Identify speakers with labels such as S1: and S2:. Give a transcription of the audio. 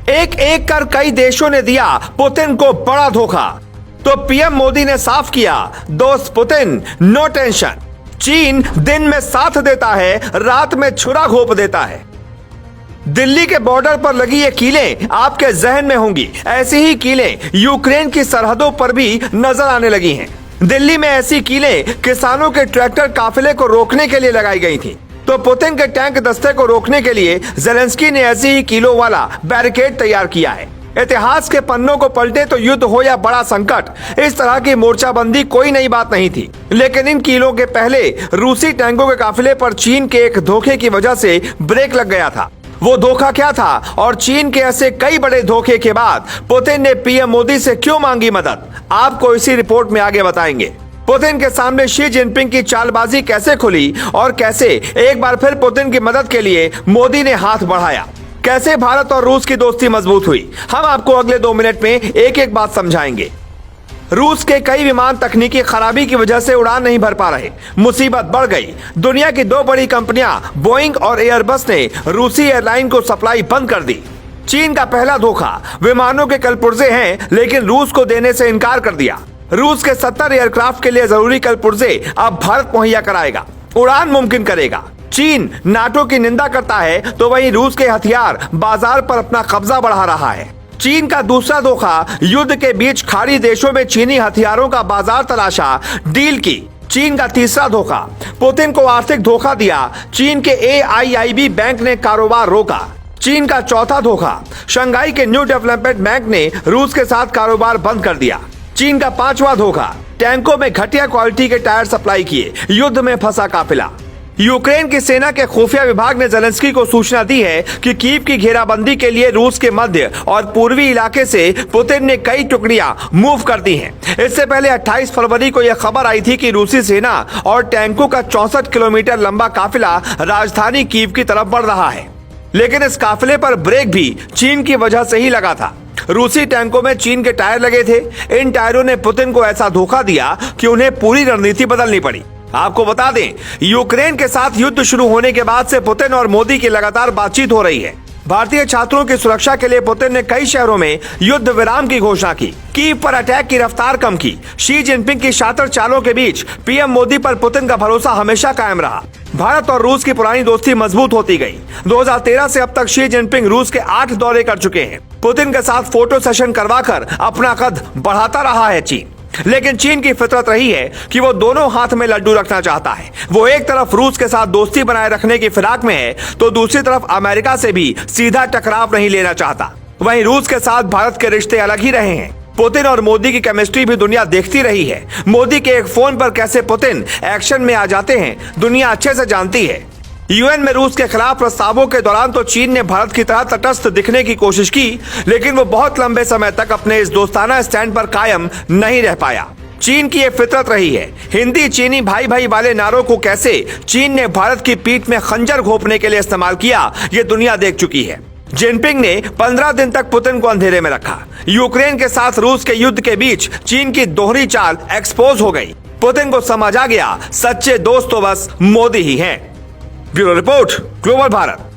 S1: एक एक कर कई देशों ने दिया पुतिन को बड़ा धोखा। तो पीएम मोदी ने साफ किया, दोस्त पुतिन नो टेंशन। चीन दिन में साथ देता है, रात में छुरा घोंप देता है। दिल्ली के बॉर्डर पर लगी ये कीलें आपके जहन में होंगी। ऐसी ही कीलें यूक्रेन की सरहदों पर भी नजर आने लगी हैं। दिल्ली में ऐसी कीलें किसानों के ट्रैक्टर काफिले को रोकने के लिए लगाई गई थी। तो पुतिन के टैंक दस्ते को रोकने के लिए जेलेंस्की ने ऐसी ही कीलों वाला बैरिकेड तैयार किया है। इतिहास के पन्नों को पलटे तो युद्ध हो या बड़ा संकट, इस तरह की मोर्चाबंदी कोई नई बात नहीं थी। लेकिन इन कीलों के पहले रूसी टैंकों के काफिले पर चीन के एक धोखे की वजह से ब्रेक लग गया था। वो धोखा क्या था और चीन के ऐसे कई बड़े धोखे के बाद पुतिन ने पीएम मोदी से क्यों मांगी मदद, आपको इसी रिपोर्ट में आगे बताएंगे। पुतिन के सामने शी जिनपिंग की चालबाजी कैसे खुली और कैसे एक बार फिर पुतिन की मदद के लिए मोदी ने हाथ बढ़ाया, कैसे भारत और रूस की दोस्ती मजबूत हुई, हम आपको अगले 2 मिनट में एक एक बात समझाएंगे। रूस के कई विमान तकनीकी खराबी की वजह से उड़ान नहीं भर पा रहे, मुसीबत बढ़ गई। दुनिया की 2 बड़ी कंपनियां बोइंग और एयरबस ने रूसी एयरलाइन को सप्लाई बंद कर दी। चीन का पहला धोखा, विमानों के कल पुर्जे हैं लेकिन रूस को देने से इनकार कर दिया। रूस के 70 एयरक्राफ्ट के लिए जरूरी कल पुर्जे अब भारत मुहैया कराएगा, उड़ान मुमकिन करेगा। चीन नाटो की निंदा करता है तो वहीं रूस के हथियार बाजार पर अपना कब्जा बढ़ा रहा है। चीन का दूसरा धोखा, युद्ध के बीच खाड़ी देशों में चीनी हथियारों का बाजार तलाशा, डील की। चीन का तीसरा धोखा, पुतिन को आर्थिक धोखा दिया, चीन के AIIB बैंक ने कारोबार रोका। चीन का चौथा धोखा, शंघाई के न्यू डेवलपमेंट बैंक ने रूस के साथ कारोबार बंद कर दिया। चीन का पांचवा धोखा, टैंकों में घटिया क्वालिटी के टायर सप्लाई किए, युद्ध में फंसा काफिला। यूक्रेन की सेना के खुफिया विभाग ने जेलेंस्की को सूचना दी है कि कीव की घेराबंदी के लिए रूस के मध्य और पूर्वी इलाके से पुतिन ने कई टुकड़ियां मूव कर दी हैं। इससे पहले 28 फरवरी को यह खबर आई थी कि रूसी सेना और टैंकों का 64 किलोमीटर लंबा काफिला राजधानी कीव की तरफ बढ़ रहा है। लेकिन इस काफिले पर ब्रेक भी चीन की वजह से ही लगा था। रूसी टैंकों में चीन के टायर लगे थे। इन टायरों ने पुतिन को ऐसा धोखा दिया कि उन्हें पूरी रणनीति बदलनी पड़ी। आपको बता दें, यूक्रेन के साथ युद्ध शुरू होने के बाद से पुतिन और मोदी की लगातार बातचीत हो रही है। भारतीय छात्रों की सुरक्षा के लिए पुतिन ने कई शहरों में युद्ध विराम की घोषणा की, कीव पर अटैक की रफ्तार कम की। शी जिनपिंग की शातिर चालों के बीच पीएम मोदी पर पुतिन का भरोसा हमेशा कायम रहा। भारत और रूस की पुरानी दोस्ती मजबूत होती गई। 2013 से अब तक शी जिनपिंग रूस के 8 दौरे कर चुके हैं। पुतिन के साथ फोटो सेशन करवाकर अपना कद बढ़ाता रहा है चीन। लेकिन चीन की फितरत रही है कि वो दोनों हाथ में लड्डू रखना चाहता है। वो एक तरफ रूस के साथ दोस्ती बनाए रखने की फिराक में है तो दूसरी तरफ अमेरिका से भी सीधा टकराव नहीं लेना चाहता। वहीं रूस के साथ भारत के रिश्ते अलग ही रहे हैं। पुतिन और मोदी की केमिस्ट्री भी दुनिया देखती रही है। मोदी के एक फोन पर कैसे पुतिन एक्शन में आ जाते हैं, दुनिया अच्छे से जानती है। यूएन में रूस के खिलाफ प्रस्तावों के दौरान तो चीन ने भारत की तरह तटस्थ दिखने की कोशिश की, लेकिन वो बहुत लंबे समय तक अपने इस दोस्ताना स्टैंड पर कायम नहीं रह पाया। चीन की ये फितरत रही है। हिंदी चीनी भाई भाई वाले नारों को कैसे चीन ने भारत की पीठ में खंजर घोंपने के लिए इस्तेमाल किया, ये दुनिया देख चुकी है। जिनपिंग ने 15 दिन तक पुतिन को अंधेरे में रखा। यूक्रेन के साथ रूस के युद्ध के बीच चीन की दोहरी चाल एक्सपोज हो गई। पुतिन को समझ आ गया, सच्चे दोस्त तो बस मोदी ही हैं। Bureau report, global Bharat.